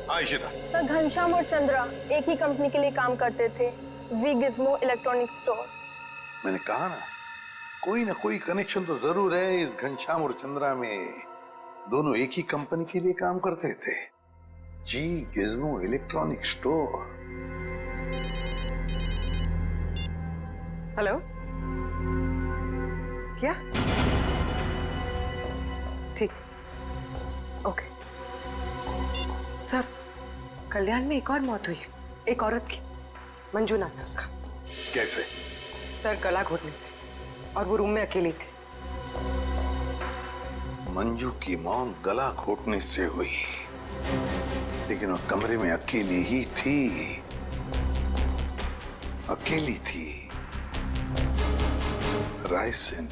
हाँ इशिता। सर घनश्याम और चंद्रा एक ही कंपनी के लिए काम करते थे, वी गिज्मो इलेक्ट्रॉनिक स्टोर। मैंने कहा ना, कोई ना कोई कनेक्शन तो जरूर है इस घनश्याम और चंद्रा में। दोनों एक ही कंपनी के लिए काम करते थे, जी गिज्मो इलेक्ट्रॉनिक स्टोर। हेलो, क्या? ठीक है, ओके। सर, कल्याण में एक और मौत हुई है, एक औरत की, मंजू नाम है उसका। कैसे? सर गला घोटने से, और वो रूम में अकेली थी। मंजू की मौत गला घोटने से हुई, लेकिन वो कमरे में अकेली ही थी, अकेली थी। रायसिन,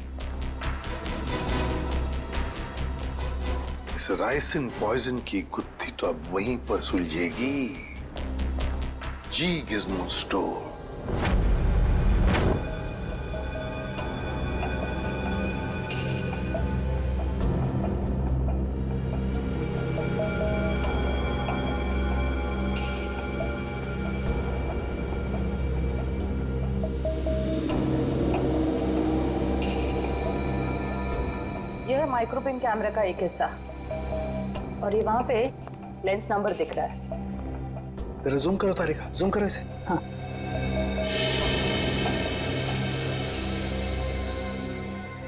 इस रायसिन पॉइजन की गुत्थी तो अब वहीं पर सुलझेगी, जी गिज्मो स्टोर। यह है माइक्रोपिन कैमरा का एक हिस्सा, और ये वहां पे लेंस नंबर दिख रहा है। जरा जूम करो तारिका, जूम करो इसे। हाँ।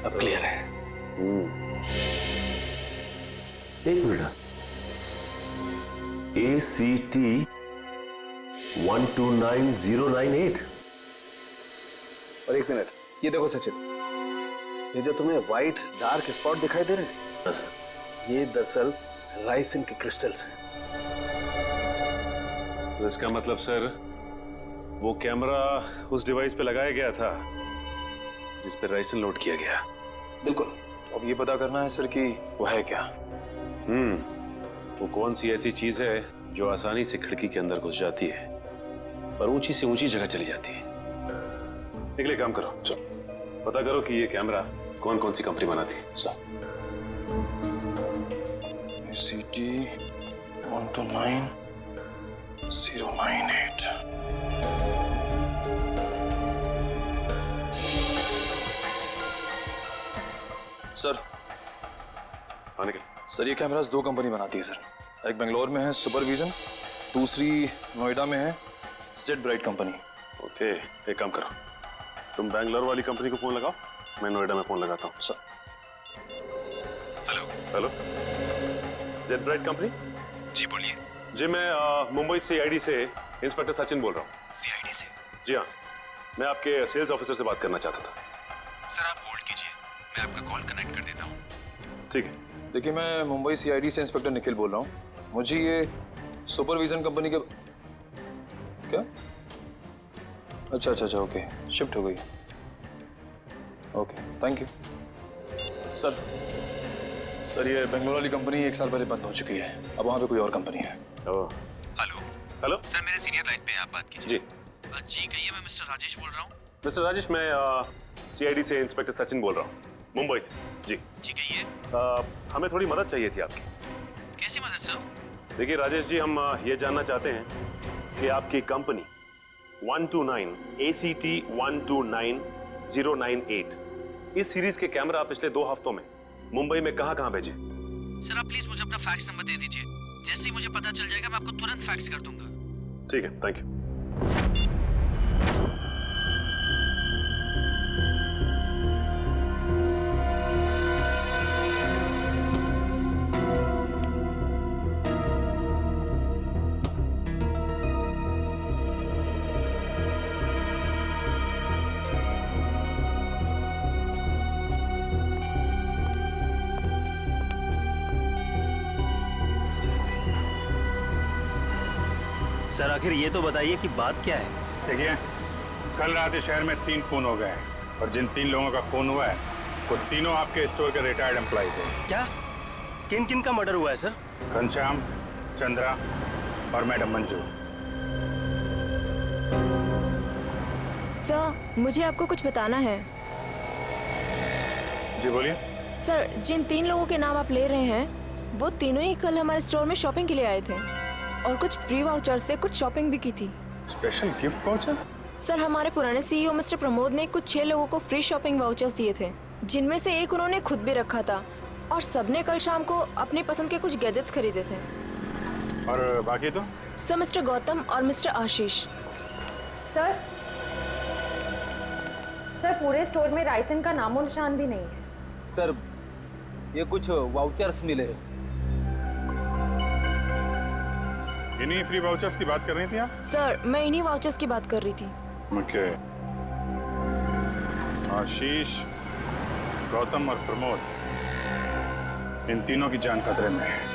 अब क्लियर है। एक मिनट, ACT 129098। और एक मिनट, ये देखो सचिन, ये जो तुम्हें व्हाइट डार्क स्पॉट दिखाई दे रहे हैं, ये दरअसल राइसिन के क्रिस्टल्स हैं। तो इसका मतलब सर, वो कैमरा उस डिवाइस पे लगाया गया था जिस पे राइसिन लोड किया गया। बिल्कुल। अब ये पता करना है सर कि वो है क्या। वो कौन सी ऐसी चीज है जो आसानी से खिड़की के अंदर घुस जाती है और ऊंची से ऊंची जगह चली जाती है। निकले, काम करो, पता करो कि ये कैमरा कौन कौन सी कंपनी बनाती है। ACT 129098। सर, हाँ निकल। सर ये कैमरास दो कंपनी बनाती है सर। एक बेंगलोर में है सुपरविजन, दूसरी नोएडा में है सेट ब्राइट कंपनी। ओके, एक काम करो, तुम बैंगलोर वाली कंपनी को फोन लगाओ, मैं नोएडा में फोन लगाता हूँ। Sir. Hello, Z bright company? जी बोलिए। जी मैं मुंबई CID से इंस्पेक्टर सचिन बोल रहा हूँ। CID से? जी हाँ, मैं आपके सेल्स ऑफिसर से बात करना चाहता था। सर आप होल्ड कीजिए, मैं आपका कॉल कनेक्ट कर देता हूँ। ठीक है। देखिए, मैं मुंबई CID से इंस्पेक्टर निखिल बोल रहा हूँ। मुझे ये सुपरविजन कंपनी के क्या? अच्छा, ओके, शिफ्ट हो गई। Okay, thank you. सर ये बेंगलोर वाली कंपनी 1 साल पहले बंद हो चुकी है, अब वहाँ पे कोई और कंपनी है। ओह, हेलो सर मेरे सीनियर लाइन पे आप बात कीजिए। जी जी कहिए, मैं मिस्टर राजेश बोल रहा हूँ। मिस्टर राजेश, मैं CID से इंस्पेक्टर सचिन बोल रहा हूँ, मुंबई से। जी कहिए। हमें थोड़ी मदद चाहिए थी आपकी। कैसी मदद सर? देखिए राजेश जी, हम ये जानना चाहते हैं कि आपकी कंपनी 129 ACT 129098 इस सीरीज के कैमरा पिछले 2 हफ्तों में मुंबई में कहां भेजे? सर आप प्लीज मुझे अपना फैक्स नंबर दे दीजिए, जैसे ही मुझे पता चल जाएगा मैं आपको तुरंत फैक्स कर दूंगा। ठीक है, थैंक यू। सर आखिर ये तो बताइए कि बात क्या है? देखिए, कल रात इस शहर में 3 खून हो गए हैं, और जिन 3 लोगों का खून हुआ है वो तीनों आपके स्टोर के रिटायर्ड एम्प्लॉय थे। क्या? किन किन का मर्डर हुआ है सर? घनश्याम, चंद्रा और मैडम मंजू। सर मुझे आपको कुछ बताना है। जी बोलिए। सर जिन 3 लोगों के नाम आप ले रहे हैं वो तीनों ही कल हमारे स्टोर में शॉपिंग के लिए आए थे। और कुछ फ्री वाउचर से कुछ शॉपिंग भी की थी। Special gift voucher? सर, हमारे पुराने सीईओ मिस्टर प्रमोद ने कुछ 6 लोगों को फ्री शॉपिंग वाउचर्स दिए थे, जिनमें से एक उन्होंने खुद भी रखा था और सबने कल शाम को अपनी पसंद के कुछ गैजेट्स खरीदे थे। और बाकी तो? सर, मिस्टर गौतम और मिस्टर आशीष। सर पूरे स्टोर में राइसन का नामो निशान भी नहीं है। सर, ये कुछ वाउचर्स मिले। इन्हीं फ्री वाउचर्स की बात कर रही थी आप? सर, मैं इन्हीं वाउचर्स की बात कर रही थी। ओके। आशीष, गौतम और प्रमोद, इन तीनों की जान खतरे में है।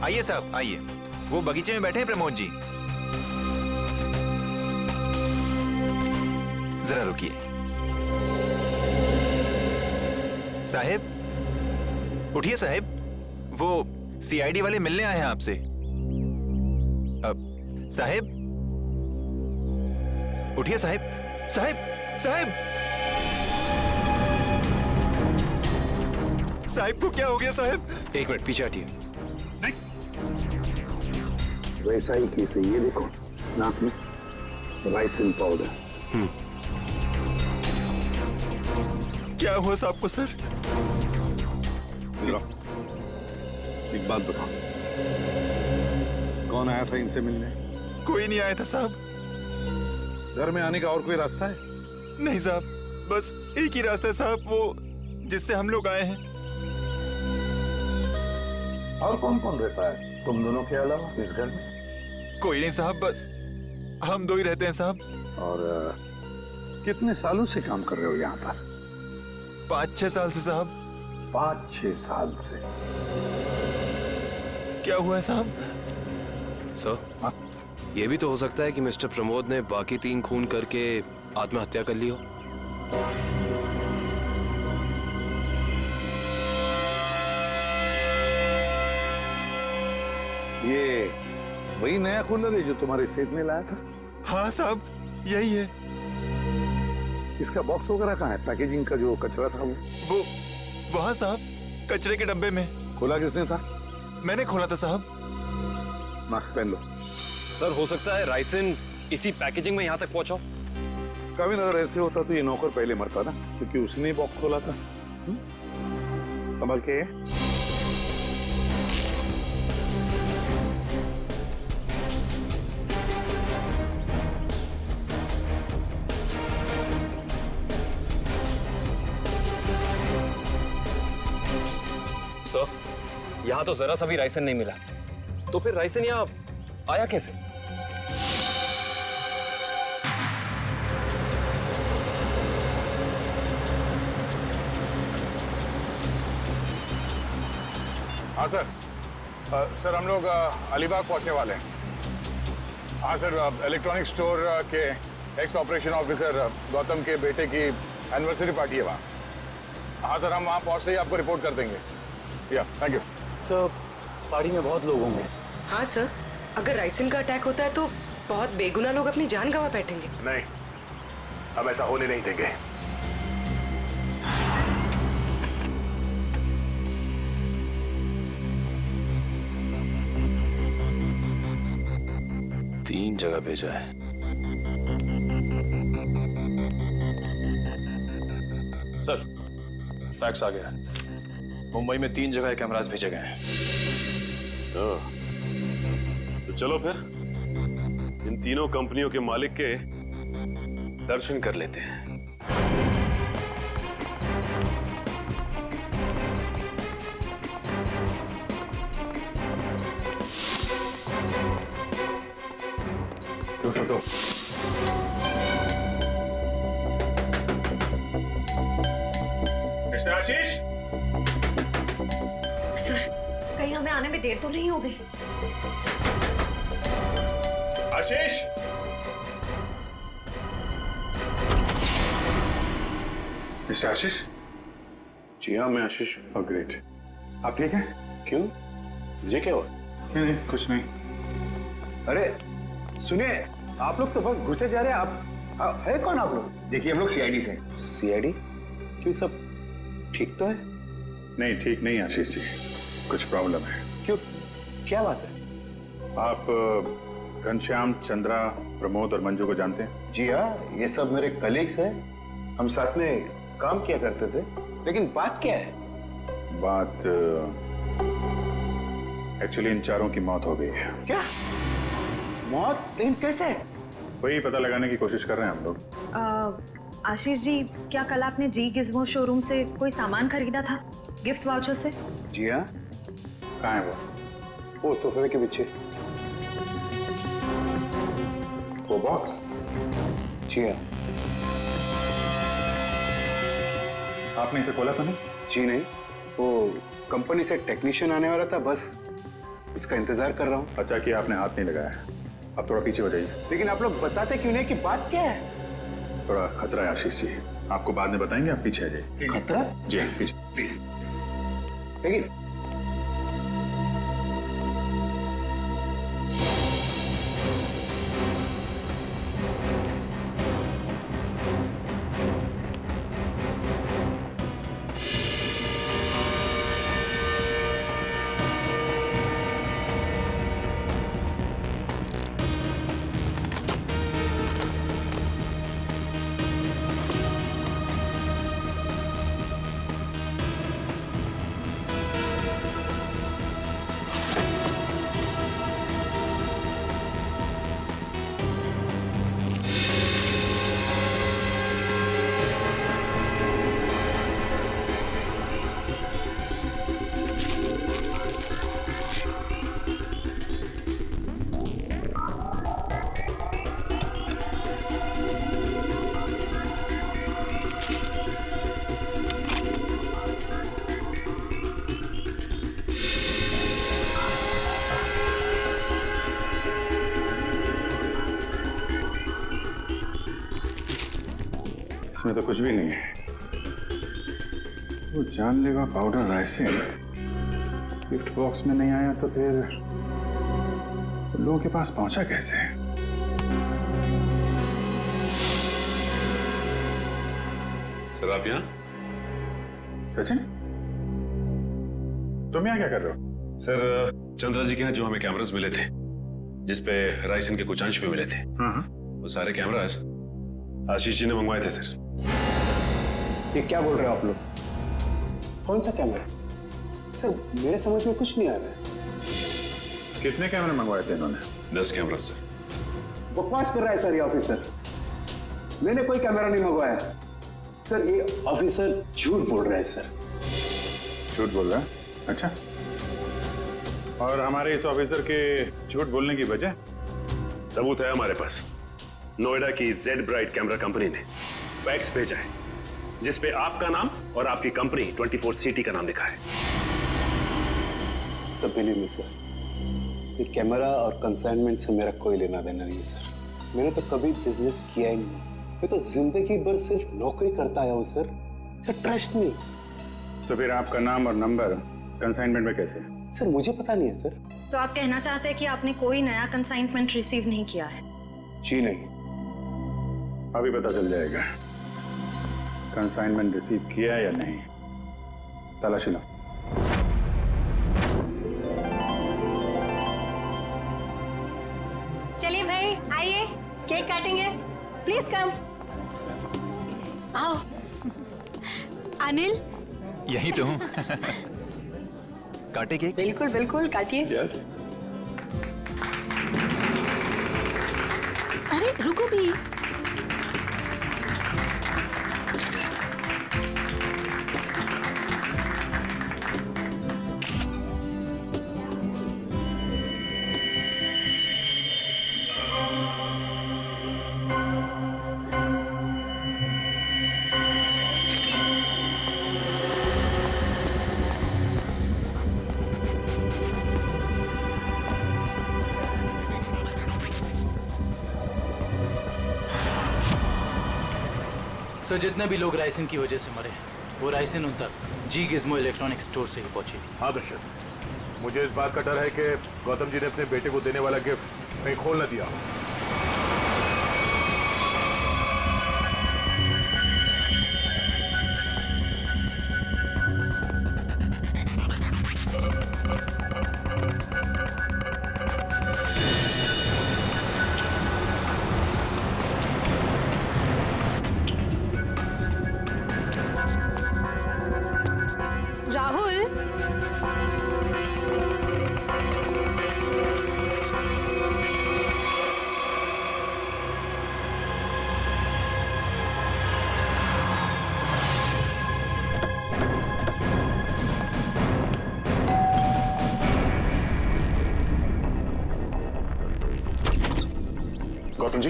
आइए साहब, आइए। वो बगीचे में बैठे हैं प्रमोद जी। जरा रुकिए। साहब, उठिए साहब। वो सीआईडी वाले मिलने आए हैं आपसे। अब साहब, उठिए साहब। साहब, साहब, साहब को क्या हो गया साहब? एक मिनट पीछे हटिए। वैसा ही केस है, ये देखो नाक में राइसिन पाउडर। क्या हुआ साहब को सर? एक बात बताओ, कौन आया था इनसे मिलने? कोई नहीं आया था साहब। घर में आने का और कोई रास्ता है? नहीं साहब, बस एक ही रास्ता है साहब, वो जिससे हम लोग आए हैं। और कौन कौन रहता है तुम दोनों के अलावा इस घर में? कोई नहीं साहब, बस हम दो ही रहते हैं साहब। और कितने सालों से काम कर रहे हो यहाँ पर? 5-6 साल से साहब। 5-6 साल से? क्या हुआ है साहब? सर, ये भी तो हो सकता है कि मिस्टर प्रमोद ने बाकी 3 खून करके आत्महत्या कर ली हो। ये वही नया कूलर है जो तुम्हारे स्टेट में लाया था? हाँ साहब, यही है। इसका बॉक्स वगैरह कहाँ है? पैकेजिंग का जो कचरा था वो वहाँ साहब, कचरे के डब्बे में। खोला किसने था? मैंने खोला था साहब। मास्क पहन लो। सर, हो सकता है राइसिन इसी पैकेजिंग में यहाँ तक पहुँचा। कभी अगर ऐसे होता तो ये नौकर पहले मरता ना, क्योंकि उसने बॉक्स खोला था। संभल के। सर, यहाँ तो जरा सा भी राइसन नहीं मिला, तो फिर राइसन यहाँ आया कैसे? हाँ सर। सर, हम लोग अलीबाग पहुंचने वाले हैं। हाँ सर, इलेक्ट्रॉनिक स्टोर के एक्स ऑपरेशन ऑफिसर गौतम के बेटे की एनिवर्सरी पार्टी है वहाँ। हाँ सर, हम वहाँ पहुँचते ही आपको रिपोर्ट कर देंगे। या, थैंक यू सर। पार्टी में बहुत लोग होंगे। हाँ सर, अगर राइसिन का अटैक होता है तो बहुत बेगुनाह लोग अपनी जान गंवा बैठेंगे। नहीं, हम ऐसा होने नहीं देंगे। तीन जगह भेजा है। सर, फैक्स आ गया। मुंबई में 3 जगह कैमरास भेजे गए हैं। तो चलो फिर इन तीनों कंपनियों के मालिक के दर्शन कर लेते हैं। मिस्टर आशीष, सर, कहीं हमें आने में देर तो नहीं हो गई? आशीष, मिस्टर आशीष। जी हाँ, मैं आशीष। ग्रेट। आप ठीक है? क्यों? मुझे क्या हुआ? नहीं, कुछ नहीं। अरे सुनिए, आप लोग तो बस घुसे जा रहे हैं। आप है कौन आप लोग? देखिए, हम लोग सीआईडी से। सीआईडी? क्यों, सब ठीक तो है? नहीं, ठीक नहीं आशीष जी, कुछ प्रॉब्लम है। क्यों, क्या बात है? आप घनश्याम, चंद्रा, प्रमोद और मंजू को जानते हैं? जी हाँ, ये सब मेरे कलीग्स हैं। हम साथ में काम किया करते थे। लेकिन बात क्या है? बात एक्चुअली इन चारों की मौत हो गई है। क्या मौत? लेकिन कैसे? वही पता लगाने की कोशिश कर रहे हैं हम लोग। आशीष जी, क्या कल आपने जी गिज़्मो शोरूम से कोई सामान खरीदा था गिफ्ट वाउचर से? जी हाँ। कहाँ है वो सोफे के पीछे। वो बॉक्स? जी हाँ। आपने इसे खोला तो नहीं? जी नहीं, वो कंपनी से टेक्नीशियन आने वाला था, बस उसका इंतजार कर रहा हूँ। अच्छा कि आपने हाथ नहीं लगाया। आप थोड़ा पीछे हो जाइए। लेकिन आप लोग बताते क्यों नहीं कि बात क्या है? थोड़ा खतरा है आशीष जी, आपको बाद में बताएंगे, आप पीछे आ जाइए। खतरा? जी पीछे प्लीज। लेकिन इसमें तो कुछ भी नहीं है। वो जानलेवा पाउडर राइसिन गिफ्ट बॉक्स में नहीं आया तो फिर लोगों के पास पहुंचा कैसे? सर आप यहाँ? सचिन, तुम यहाँ क्या कर रहे हो? सर चंद्रा जी के यहाँ जो हमें कैमरास मिले थे जिसपे राइसिन के कुछ अंश भी मिले थे, वो सारे कैमरास आशीष जी ने मंगवाए थे सर। ये क्या बोल रहे हो आप लोग? कौन सा कैमरा? सर मेरे समझ में कुछ नहीं आ रहा है। कितने कैमरे मंगवाए थे इन्होंने? 10 कैमरा सर। बकवास कर रहा है सर ये ऑफिसर। मैंने कोई कैमरा नहीं मंगवाया सर। ये ऑफिसर झूठ बोल रहा है सर। झूठ बोल रहा है? अच्छा, और हमारे इस ऑफिसर के झूठ बोलने की वजह? सबूत है हमारे पास। नोएडा की जेड ब्राइट कैमरा कंपनी ने फैक्स भेजा है जिसपे आपका नाम और आपकी कंपनी 24 सिटी का नाम लिखा है। सब बिलीव मी सर, ये कैमरा और कंसाइनमेंट से मेरा कोई लेना देना नहीं सर। मैंने तो कभी बिजनेस किया ही नहीं। मैं तो जिंदगी भर सिर्फ नौकरी करता आया हूँ सर। Sir trust me. तो फिर आपका नाम और नंबर कंसाइनमेंट में कैसे? सर मुझे पता नहीं है सर। तो आप कहना चाहते हैं कि आपने कोई नया कंसाइनमेंट रिसीव नहीं किया है? जी नहीं। अभी पता चल जाएगा कंसाइनमेंट रिसीव किया है या नहीं। तलाशी लो। चलिए भाई आइए, केक काटेंगे। Please come. आओ। अनिल यही तो हूँ। काटे केक? बिल्कुल बिल्कुल काटिए। यस। अरे रुको भी। सर जितने भी लोग राइसिन की वजह से मरे वो राइसिन उन तक जी गिज़्मो इलेक्ट्रॉनिक स्टोर से ही पहुंची थी। हाँ दर्शन, मुझे इस बात का डर है कि गौतम जी ने अपने बेटे को देने वाला गिफ्ट कहीं खोल न दिया। राहुल, गौतम जी,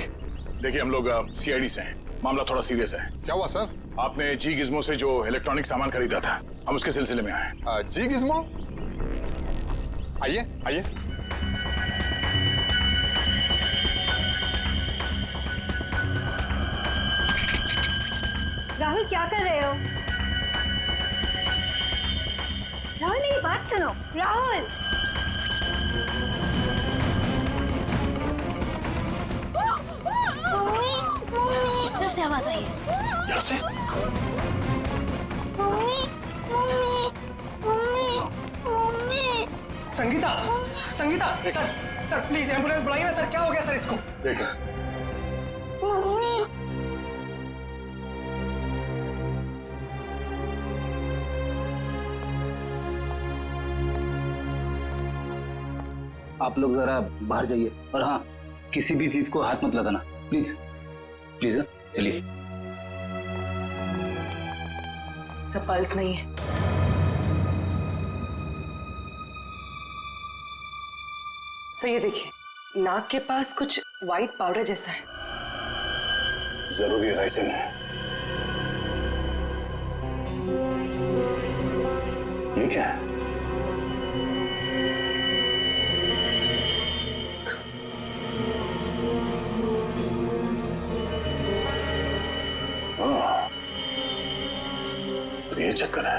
देखिए हम लोग सीआईडी से हैं। मामला थोड़ा सीरियस है। क्या हुआ सर? आपने जी गिज़्मो से जो इलेक्ट्रॉनिक सामान खरीदा था, हम उसके सिलसिले में आए। जी गिज़्मो? आइए आइए। राहुल क्या कर रहे हो? राहुल मेरी बात सुनो। राहुल, इस तरफ से आवाज आई है। यहाँ से? Sangeeta, Sangeeta, sir, sir please ambulance बुलाइए ना सर। क्या हो गया सर इसको? देखो, आप लोग जरा बाहर जाइए और हाँ, किसी भी चीज को हाथ मत लगाना, प्लीज प्लीज। चलिए। सब पल्स नहीं है। सर ये देखिए, नाक के पास कुछ वाइट पाउडर जैसा है। जरूरी राइसिन है। ये क्या है? तो ये चक्कर है।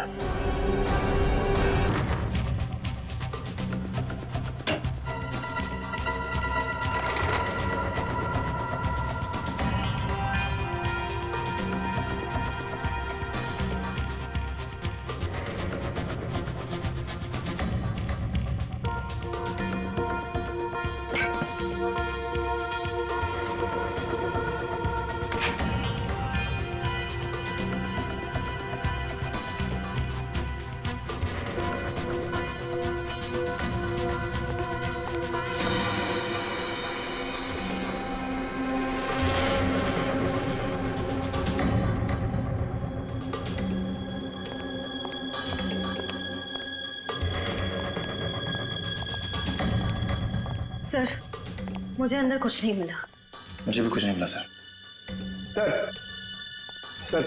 सर, मुझे अंदर कुछ नहीं मिला। मुझे भी कुछ नहीं मिला सर। सर,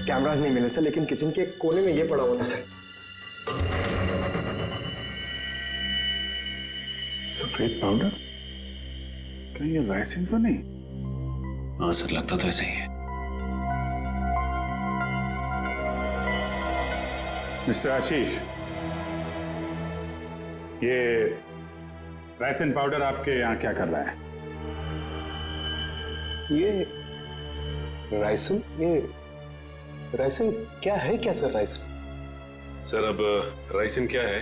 कैमरास नहीं मिले सर, लेकिन किचन के कोने में ये पड़ा हुआ था सर। सफेद पाउडर? कहीं ये राइसिन तो नहीं? हाँ सर, लगता तो ऐसा ही है। मिस्टर आशीष, ये राइसिन पाउडर आपके यहाँ क्या कर रहा है? ये राइसिन, ये राइसिन क्या है? क्या सर राइसिन? सर अब राइसिन क्या है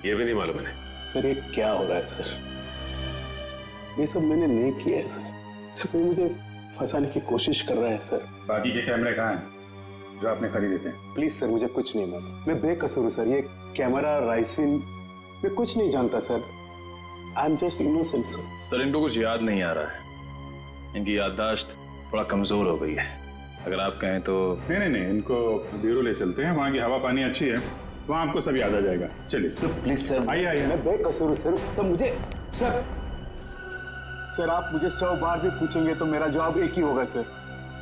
ये भी नहीं मालूम है। सर ये क्या हो रहा है सर? ये सब मैंने नहीं किया है सर। कोई मुझे फंसाने की कोशिश कर रहा है सर। बाकी के कैमरे कहाँ हैं जो आपने खरीदे थे? प्लीज सर, मुझे कुछ नहीं मालूम। मैं बेकसूर हूँ सर। ये कैमरा, राइसिन, मैं कुछ नहीं जानता sir. I am just innocent sir. Sir इनको कुछ याद नहीं आ रहा है, इनकी याददाश्त थोड़ा कमजोर हो गई है। अगर आप कहें तो। नहीं, इनको ब्यूरो ले चलते हैं, वहाँ की हवा पानी अच्छी है, वहाँ आपको सब याद आ जाएगा। चलिए सर प्लीज सर। आइए। मैं बेकसूर हूँ सर। सर मुझे सर आप मुझे 100 बार भी पूछेंगे तो मेरा जवाब एक ही होगा सर,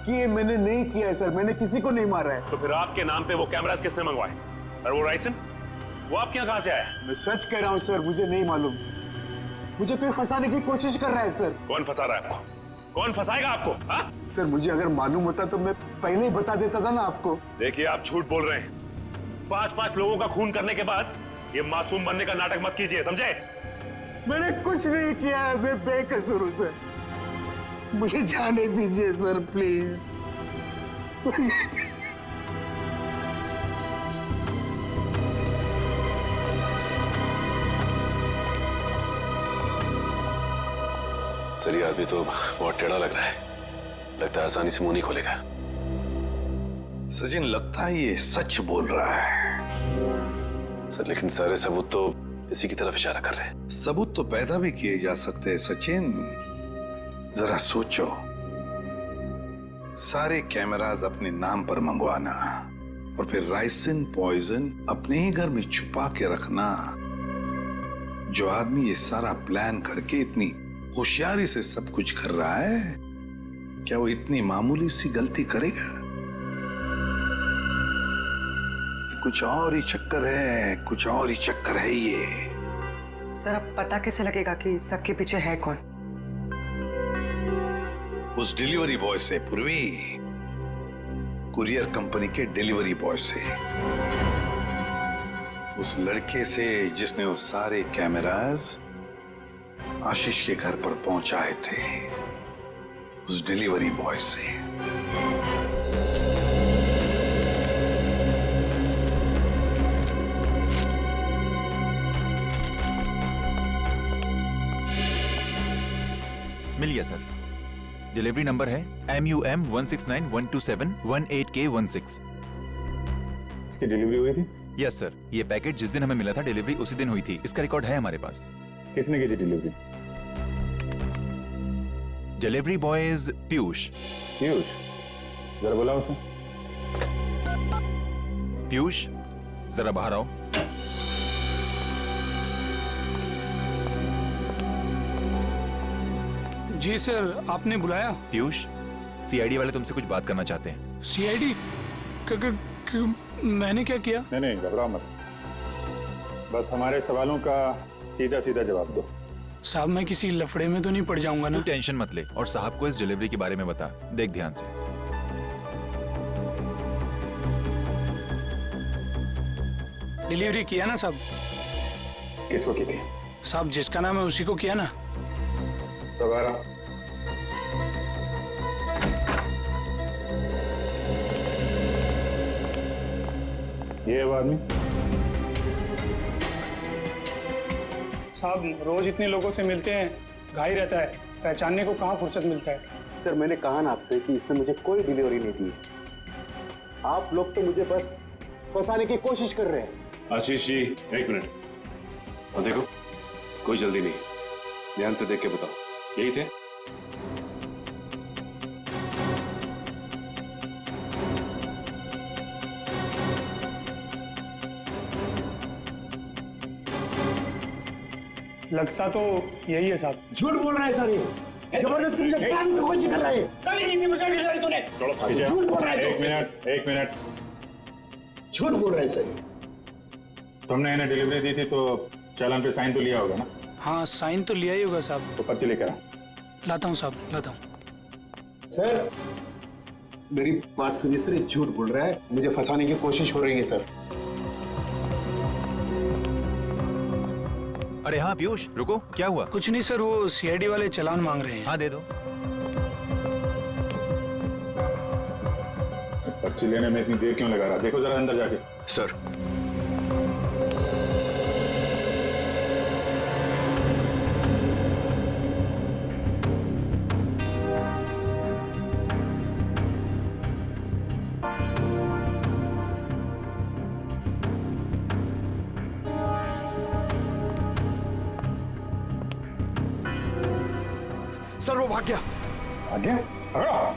कि ये मैंने नहीं किया है सर। मैंने किसी को नहीं मारा है। तो फिर आपके नाम पे वो कैमरास किसने मंगवाए? और वो राइसिन, वो आपके यहाँ कहाँ से आया? मैं सच कह रहा हूँ सर, मुझे नहीं मालूम। मुझे कोई फंसाने की कोशिश कर रहा है सर। कौन फंसा रहा है आपको? कौन फंसाएगा आपको? हाँ? सर मुझे अगर मालूम होता तो मैं पहले ही बता देता था ना आपको। देखिए आप झूठ बोल रहे हैं। 5-5 लोगों का खून करने के बाद ये मासूम बनने का नाटक मत कीजिए, समझे? मैंने कुछ नहीं किया है, मैं बेकसूर हूं सर। मुझे जाने दीजिए सर प्लीज। सर ये आदमी तो बहुत टेढ़ा लग रहा है, लगता है आसानी से मुंह नहीं खोलेगा। सचिन, लगता है ये सच बोल रहा है। सर लेकिन सारे सबूत तो इसी की तरफ इशारा कर रहे हैं। सबूत तो पैदा भी किए जा सकते हैं सचिन। जरा सोचो, सारे कैमरास अपने नाम पर मंगवाना और फिर राइसिन पॉइजन अपने ही घर में छुपा के रखना। जो आदमी ये सारा प्लान करके इतनी होशियारी से सब कुछ कर रहा है, क्या वो इतनी मामूली सी गलती करेगा? कुछ और ही चक्कर है, कुछ और ही चक्कर है ये। सर अब पता कैसे लगेगा कि सबके पीछे है कौन? उस डिलीवरी बॉय से पूर्वी, कुरियर कंपनी के डिलीवरी बॉय से, उस लड़के से जिसने वो सारे कैमरास आशीष के घर पर पहुंचाए थे, उस डिलीवरी बॉय से। मिल गया सर। डिलीवरी नंबर है MUM 169127128K16। इसकी डिलीवरी हुई थी? यस सर, ये पैकेट जिस दिन हमें मिला था डिलीवरी उसी दिन हुई थी। इसका रिकॉर्ड है हमारे पास। किसने की थी delivery? Delivery boys Piyush. Piyush, जरा बुलाओ उसे। पीयूष, जरा बाहर आओ। जी सर, आपने बुलाया? पीयूष, CID वाले तुमसे कुछ बात करना चाहते हैं। CID? मैंने क्या किया? नहीं, घबराओ मत। बस हमारे सवालों का सीधा सीधा जवाब दो। साहब मैं किसी लफड़े में तो नहीं पड़ जाऊंगा ना? तू टेंशन मत ले और साहब को इस डिलीवरी के बारे में बता। देख ध्यान से। डिलीवरी किया ना साहब? किसको की थी? साहब जिसका नाम है उसी को किया ना। सवारा। ये वो आदमी? साहब रोज इतने लोगों से मिलते हैं, घाई रहता है, पहचानने को कहाँ फुर्सत मिलता है। सर मैंने कहा ना आपसे कि इसने मुझे कोई डिलीवरी नहीं दी। आप लोग तो मुझे बस फंसाने की कोशिश कर रहे हैं। आशीष जी, एक मिनट। और देखो, कोई जल्दी नहीं, ध्यान से देख के बताओ, यही थे? लगता तो यही है साहब। झूठ बोल रहा है सर, ये जबरदस्ती मुझे प्लान में कोशिश कर रहा है। कभी नहीं दी मुझे डिलीवरी तूने। झूठ बोल रहा है। एक मिनट। झूठ बोल रहा है सर। तुमने इन्हें डिलीवरी दी थी तो चालान पे साइन तो लिया होगा ना? हाँ साइन तो लिया ही होगा साहब। तो पर्ची लेकर आ। लाता हूँ साहब, लाता हूँ। सर मेरी बात सुनिए सर, ये झूठ बोल रहा है, मुझे फंसाने की कोशिश हो रही है सर। अरे हाँ पीयूष, रुको, क्या हुआ? कुछ नहीं सर, वो CID वाले चालान मांग रहे हैं। हाँ दे दो। पर्ची लेने में इतनी देर क्यों लगा रहा? देखो जरा अंदर जाके। सर सर वो भाग गया। भाग गया? पकड़ो।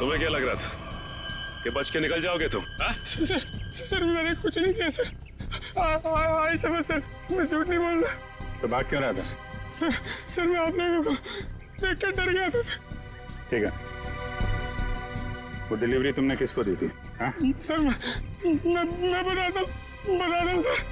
तुम्हें क्या लग रहा था कि बच के निकल जाओगे तुम? हाँ? सर मैंने कुछ नहीं किया सर। आई समझ सर, मैं झूठ नहीं बोल रहा। तो भाग क्यों रहा था? सर मैं आप लोगों को देख कर डर गया था सर। ठीक है, वो डिलीवरी तुमने किसको दी थी? हाँ? सर मैं बताता हूँ सर।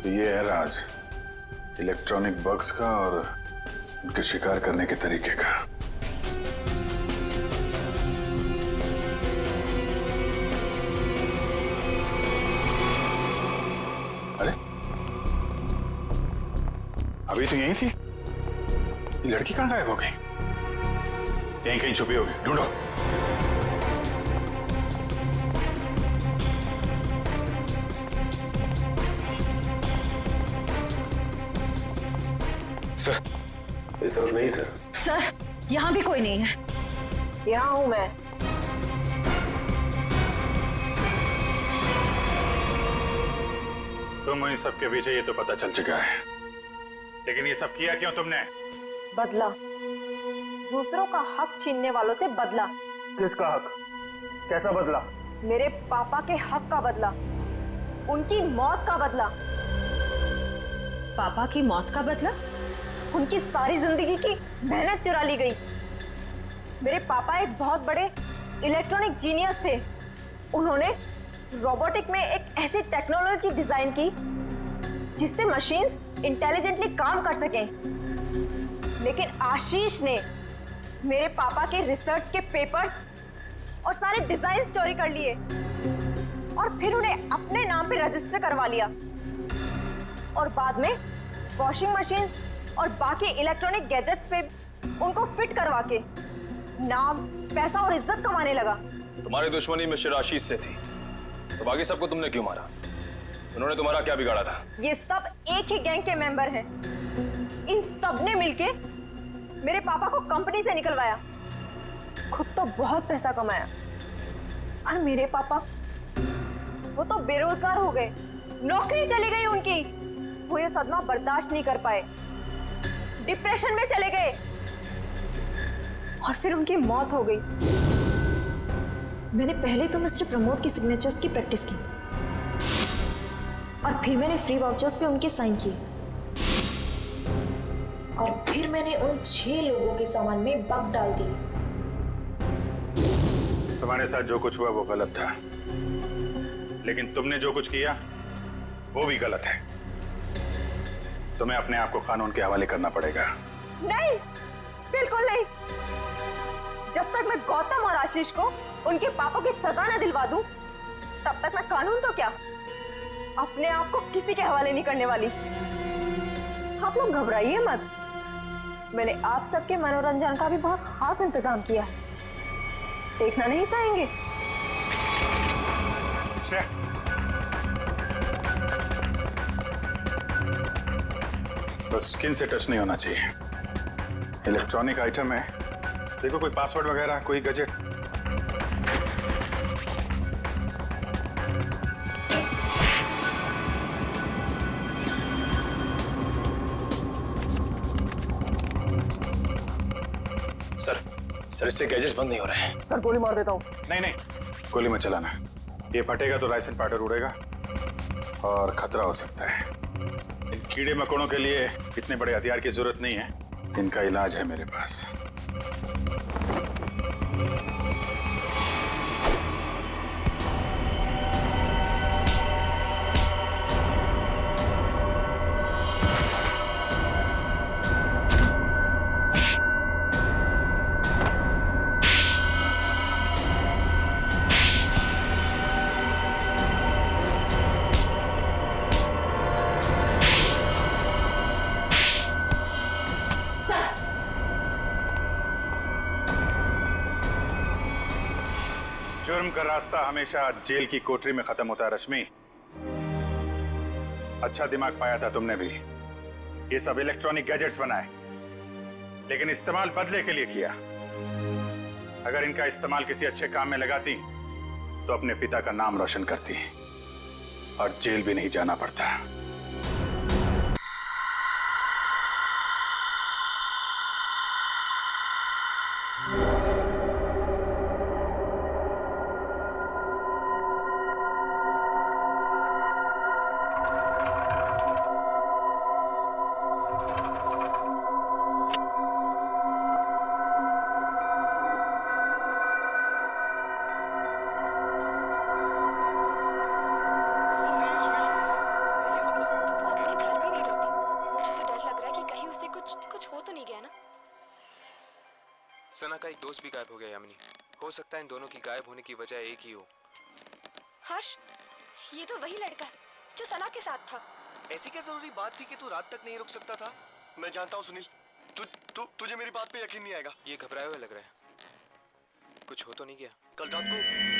ये है राज इलेक्ट्रॉनिक बग्स का और उनके शिकार करने के तरीके का। अरे अभी तो यहीं थी, ये लड़की कहां गायब हो गई? यहीं कहीं छुपी होगी, ढूंढो। सर, इस तरफ नहीं सर। सर यहाँ भी कोई नहीं है। यहाँ हूं मैं। तुम इन सब के पीछे ये तो पता चल चुका है, लेकिन ये सब किया क्यों तुमने? बदला, दूसरों का हक छीनने वालों से बदला। किसका हक? कैसा बदला? मेरे पापा के हक का बदला, उनकी मौत का बदला। पापा की मौत का बदला? उनकी सारी जिंदगी की मेहनत चुरा ली गई। मेरे पापा एक बहुत बड़े इलेक्ट्रॉनिक जीनियस थे। उन्होंने रोबोटिक में एक ऐसी टेक्नोलॉजी डिजाइन की जिससे मशीन्स इंटेलिजेंटली काम कर सकें। लेकिन आशीष ने मेरे पापा के रिसर्च के पेपर्स और सारे डिजाइन चोरी कर लिए और फिर उन्हें अपने नाम पे रजिस्टर करवा लिया और बाद में वॉशिंग मशीन्स और बाकी इलेक्ट्रॉनिक गैजेट्स पे उनको फिट करवा के नाम, पैसा और इज्जत कमाने लगा। तुम्हारी दुश्मनी मिस्टर आशीष से थी, तो बाकी सबको तुमने क्यों मारा? उन्होंने तुम्हारा क्या बिगाड़ा था? ये सब एक ही गैंग के मेंबर हैं। इन सब ने मिलके मेरे पापा को कंपनी से निकलवाया। खुद तो बहुत पैसा कमाया, पर मेरे पापा वो तो बेरोजगार हो गए, नौकरी चली गई उनकी। वो ये सदमा बर्दाश्त नहीं कर पाए, डिप्रेशन में चले गए और फिर उनकी मौत हो गई। मैंने पहले तो मिस्टर प्रमोद की सिग्नेचर्स की प्रैक्टिस की और फिर मैंने फ्री वाउचर्स पे उनके साइन किए और फिर मैंने उन 6 लोगों के सामान में बग डाल दिए। तुम्हारे साथ जो कुछ हुआ वो गलत था, लेकिन तुमने जो कुछ किया वो भी गलत है। तुम्हें अपने आप को कानून के हवाले करना पड़ेगा। नहीं, बिल्कुल नहीं। जब तक मैं गौतम और आशीष को उनके पापों की सजा न दिलवा दूं, तब तक मैं कानून तो क्या, अपने आप को किसी के हवाले नहीं करने वाली। आप लोग घबराइए मत, मैंने आप सबके मनोरंजन का भी बहुत खास इंतजाम किया है। देखना नहीं चाहेंगे? बस स्किन से टच नहीं होना चाहिए। इलेक्ट्रॉनिक आइटम है, देखो कोई पासवर्ड वगैरह, कोई गैजेट। सर इससे गैजेट्स बंद नहीं हो रहे हैं। सर गोली मार देता हूँ। नहीं, गोली मत चलाना। ये फटेगा तो राइस एंड पाउडर उड़ेगा और खतरा हो सकता है। इन कीड़े मकोड़ों के लिए इतने बड़े हथियार की जरूरत नहीं है, इनका इलाज है मेरे पास। गौतम का रास्ता हमेशा जेल की कोठरी में खत्म होता है रश्मि। अच्छा दिमाग पाया था तुमने भी। ये सब इलेक्ट्रॉनिक गैजेट्स बनाए, लेकिन इस्तेमाल बदले के लिए किया। अगर इनका इस्तेमाल किसी अच्छे काम में लगाती तो अपने पिता का नाम रोशन करती और जेल भी नहीं जाना पड़ता। सना का एक दोस्त भी गायब हो गया यामिनी। हो सकता है इन दोनों की गायब होने की वजह एक ही हो। हर्ष, ये तो वही लड़का है जो सना के साथ था। ऐसी क्या जरूरी बात थी कि तू रात तक नहीं रुक सकता था? मैं जानता हूँ सुनील, तुझे मेरी बात पे यकीन नहीं आएगा। ये घबराए हुए लग रहा है। कुछ हो तो नहीं गया? कल रात को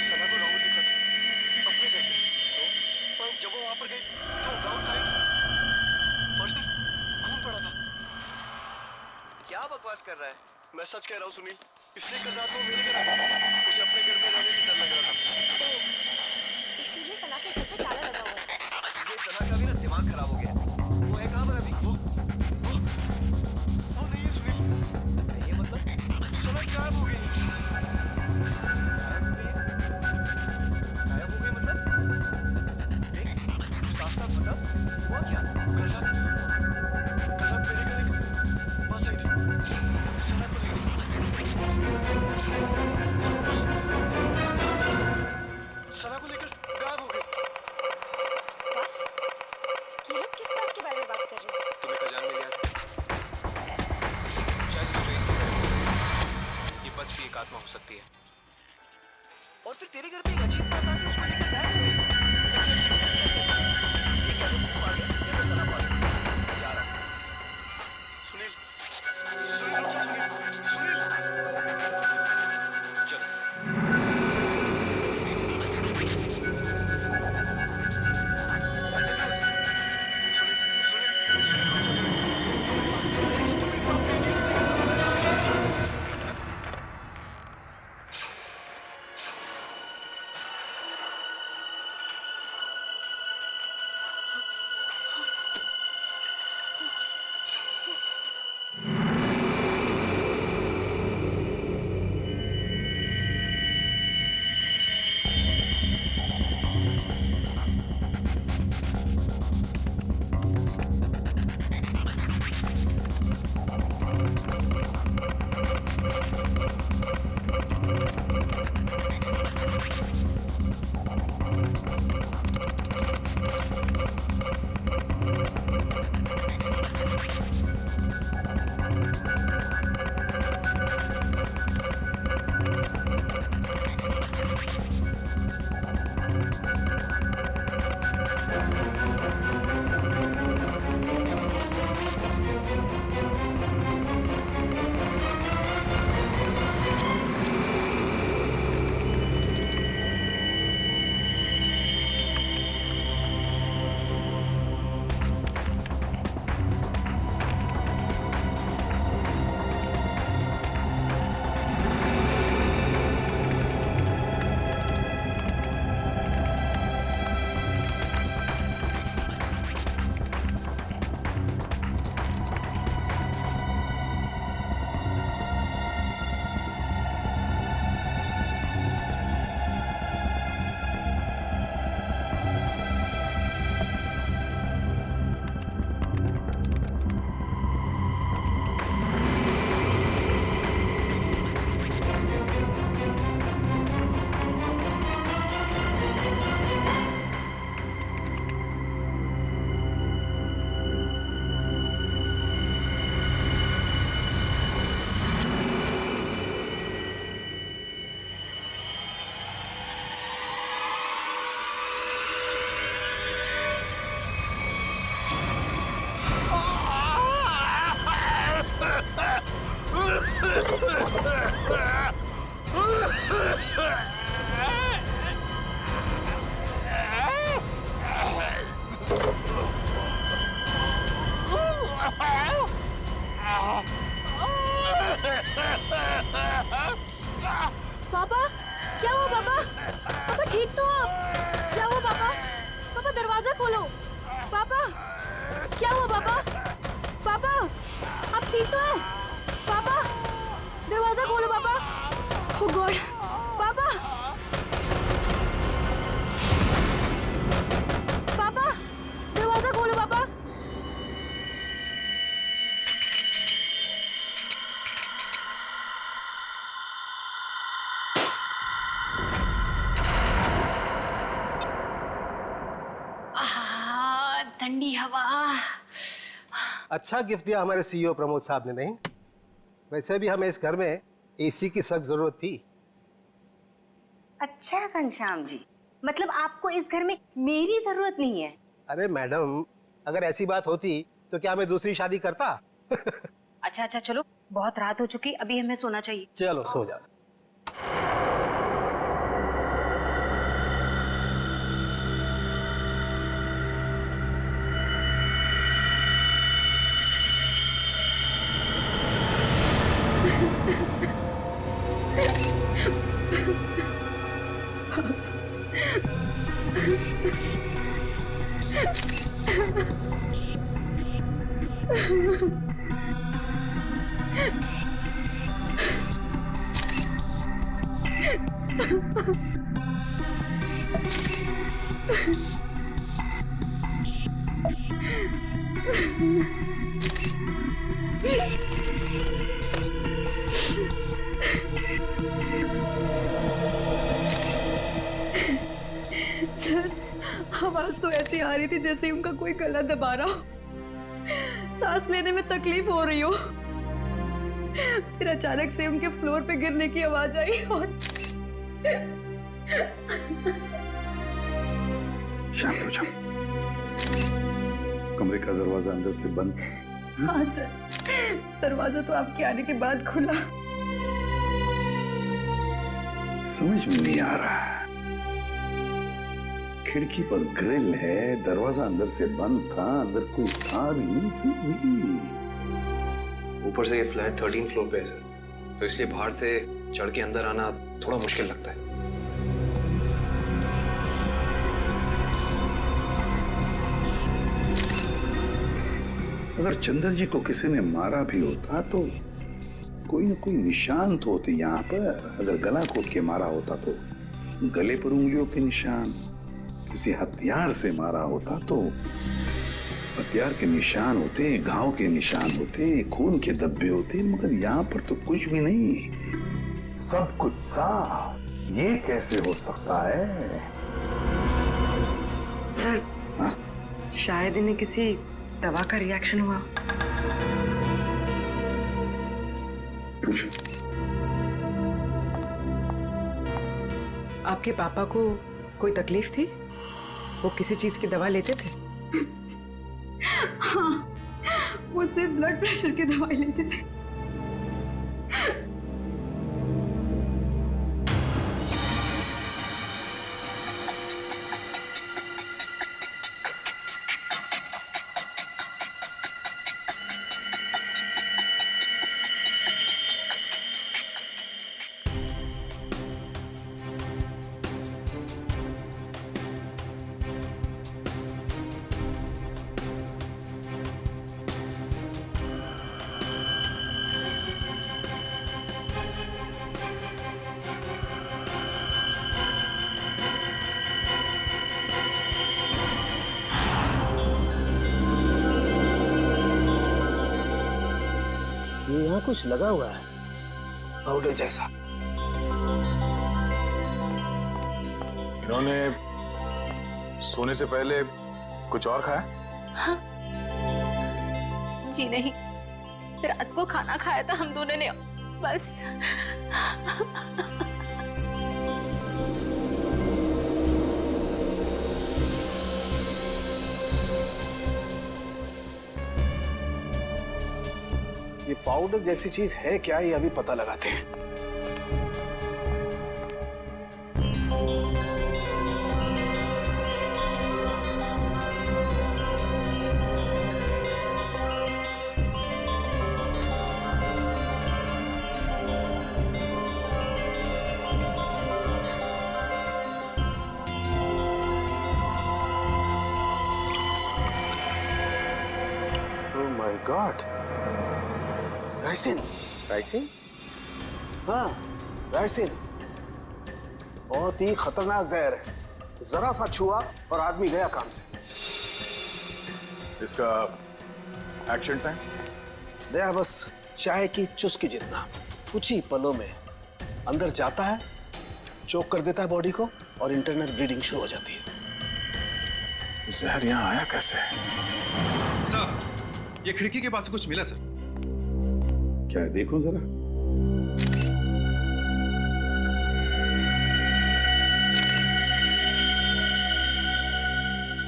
सना को राहुल दिखा था अपने घर पे। पर जब वो वहां पर गई तो राहुल गायब, फर्श में खून पड़ा था। क्या बकवास कर रहा है? मैं सच कह रहा हूँ सुनील, इसलिए कल रात को मेरे घर आ गई। उसे अपने घर में रहने से डर लग रहा था। इसीलिए सना के घर पे ताला लगा हुआ है। ये सना का भी ना दिमाग खराब हो गया। वो है कहाँ पर अभी? वो नहीं है सुनील। ये मतलब सना गायब हो गई। गायब हो गई मतलब? साफ साफ बता, हुआ क्या? कल रात मेरे घर एक बस आई थी, सना को ले सना को लेकर गायब हो गए। बस? ये लोग किस बात के बारे में बात कर रहे हैं? तुम्हें खजान में लिया था। शायद इस ट्रेन की तरह ये बस भी एक आत्मा हो सकती है। और फिर तेरे घर पे एक अजीब बस आके उसको लेकर गायब हो गई। ये क्या तो तू आ गया या तो सना आ गया? मैं जा रहा हूँ। सुनील, सुनील, सुनील, पापा क्या हुआ पापा? पापा ठीक तो आप? क्या हुआ पापा? पापा दरवाजा खोलो। पापा क्या हुआ पापा? पापा आप ठीक तो हैं? पापा दरवाजा खोलो पापा। ओह गॉड पापा। पापा दरवाजा खोलो पापा। ठंडी हवा। अच्छा गिफ्ट दिया हमारे सीईओ प्रमोद साहब ने, नहीं? वैसे भी हमें इस घर में एसी की सख्त जरूरत थी। अच्छा घनश्याम जी, मतलब आपको इस घर में मेरी जरूरत नहीं है? अरे मैडम, अगर ऐसी बात होती तो क्या मैं दूसरी शादी करता? अच्छा अच्छा चलो, बहुत रात हो चुकी, अभी हमें सोना चाहिए। चलो सो जाओ। सर, आवाज तो ऐसी आ रही थी जैसे ही उनका कोई गला दबा रहा हो, सांस लेने में तकलीफ हो रही हो। फिर अचानक से उनके फ्लोर पे गिरने की आवाज आई और शांत हो जाओ। कमरे का दरवाजा अंदर से बंद। हाँ सर, दरवाजा तो आपके आने के बाद खुला। समझ में नहीं आ रहा। खिड़की पर ग्रिल है, दरवाजा अंदर से बंद था, अंदर कोई था नहीं। फिर भी ऊपर से ये फ्लैट 13 फ्लोर पे है सर, तो इसलिए बाहर से चढ़ के अंदर आना थोड़ा मुश्किल लगता है। अगर चंदर जी को किसी ने मारा भी होता तो कोई न कोई निशान तो होते यहाँ पर। अगर गला घोट के मारा होता तो गले पर उंगलियों के निशान, किसी हथियार से मारा होता तो हथियार के निशान होते, घाव के निशान होते, खून के धब्बे होते, मगर यहाँ पर तो कुछ भी नहीं, सब कुछ साफ। ये कैसे हो सकता है? सर, हाँ? शायद इन्हें किसी दवा का रिएक्शन हुआ। पूछो। आपके पापा को कोई तकलीफ थी? वो किसी चीज की दवा लेते थे? हाँ, वो सिर्फ ब्लड प्रेशर की दवाई लेते थे। ये यहाँ कुछ लगा हुआ है, पाउडर जैसा। इन्होंने सोने से पहले कुछ और खाया? हाँ। जी नहीं, रात को खाना खाया था हम दोनों ने, बस। ये पाउडर जैसी चीज है क्या, ये अभी पता लगाते हैं। My God, ricin. राइसिन? हाँ, राइसिन बहुत ही खतरनाक जहर है। जरा सा छुआ और आदमी गया काम से। इसका एक्शन टाइम? दया बस चाय की चुस्की जितना, कुछ ही पलों में अंदर जाता है, चोक कर देता है बॉडी को और इंटरनल ब्लीडिंग शुरू हो जाती है। जहर यहाँ आया कैसे? सर, ये खिड़की के पास से कुछ मिला सर। क्या है, देखो जरा।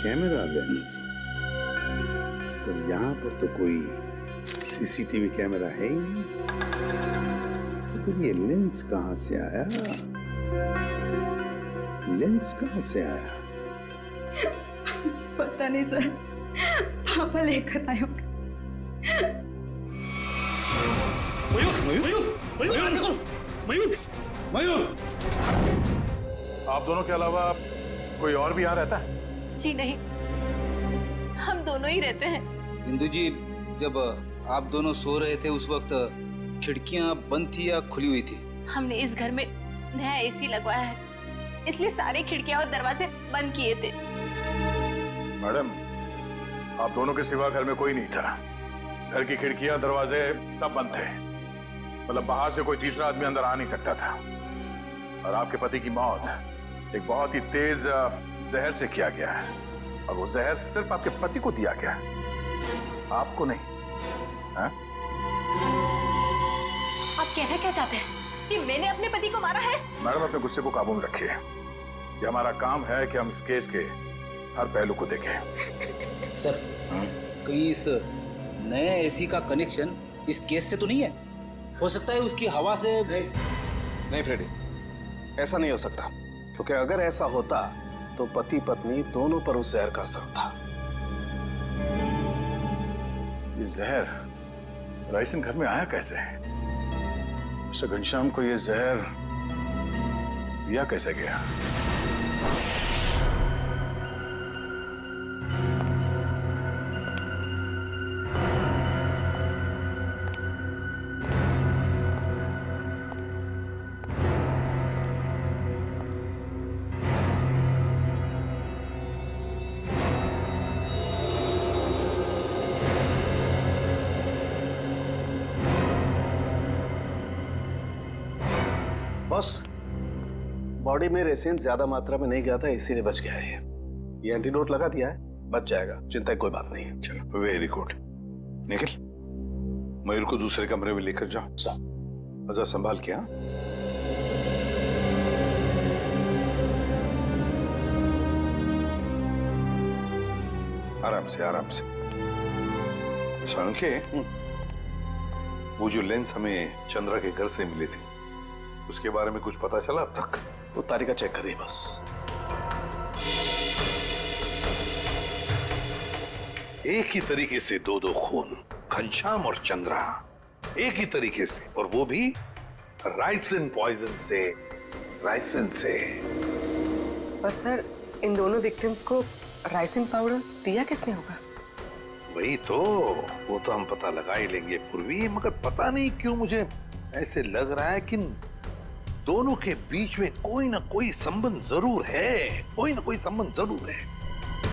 कैमरा लेंस, पर यहाँ पर तो कोई सीसीटीवी कैमरा है ही नहीं। तो फिर ये लेंस कहाँ से आया? लेंस कहाँ से आया? पता नहीं सर, पापा लेकर आए होंगे। मयूर, आप दोनों के अलावा कोई और भी यहाँ रहता है? जी नहीं, हम दोनों ही रहते हैं। इंदु जी, जब आप दोनों सो रहे थे उस वक्त खिड़कियां बंद थी या खुली हुई थी? हमने इस घर में नया एसी लगवाया है, इसलिए सारी खिड़कियां और दरवाजे बंद किए थे। मैडम, आप दोनों के सिवा घर में कोई नहीं था। घर की खिड़कियां दरवाजे सब बंद थे। मतलब बाहर से कोई तीसरा आदमी अंदर आ नहीं सकता था। और आपके पति की मौत एक बहुत ही तेज जहर से किया गया है, और वो जहर सिर्फ आपके पति को दिया गया है, आपको नहीं। हा? आप कहना क्या चाहते हैं कि मैंने अपने पति को मारा है? मैडम, अपने गुस्से को काबू में रखिए। ये हमारा काम है कि हम इस केस के हर पहलू को देखें। सर, कहीं इस नए एसी का कनेक्शन इस केस से तो नहीं है? हो सकता है उसकी हवा से। नहीं फ्रेडी, ऐसा नहीं हो सकता, क्योंकि अगर ऐसा होता तो पति पत्नी दोनों पर उस जहर का असर था। ये जहर राइसन घर में आया कैसे? मिस्टर घनश्याम को ये जहर दिया कैसे गया? बॉस, बॉडी में रेसिन ज्यादा मात्रा में नहीं गया था, इसीलिए बच गया है। ये एंटीडोट लगा दिया है, बच जाएगा, चिंता की कोई बात नहीं है। चलो, वेरी गुड। निखिल, मयूर को दूसरे कमरे में लेकर जाओ। अच्छा, संभाल के। हाँ, आराम से आराम से। संके, वो जो लेंस हमें चंद्रा के घर से मिले थे, उसके बारे में कुछ पता चला अब तक? वो तारिका चेक करिए बस। एक ही तरीके से दो खून, घनश्याम और चंद्रा, एक ही तरीके से, और वो भी राइसिन पॉइजन से। राइसिन से। पर सर, इन दोनों विक्टिम्स को राइसिन पाउडर दिया किसने होगा? वही तो, वो तो हम पता लगा ही लेंगे पूर्वी, मगर पता नहीं क्यों मुझे ऐसे लग रहा है कि दोनों के बीच में कोई ना कोई संबंध जरूर है। कोई ना कोई संबंध जरूर है।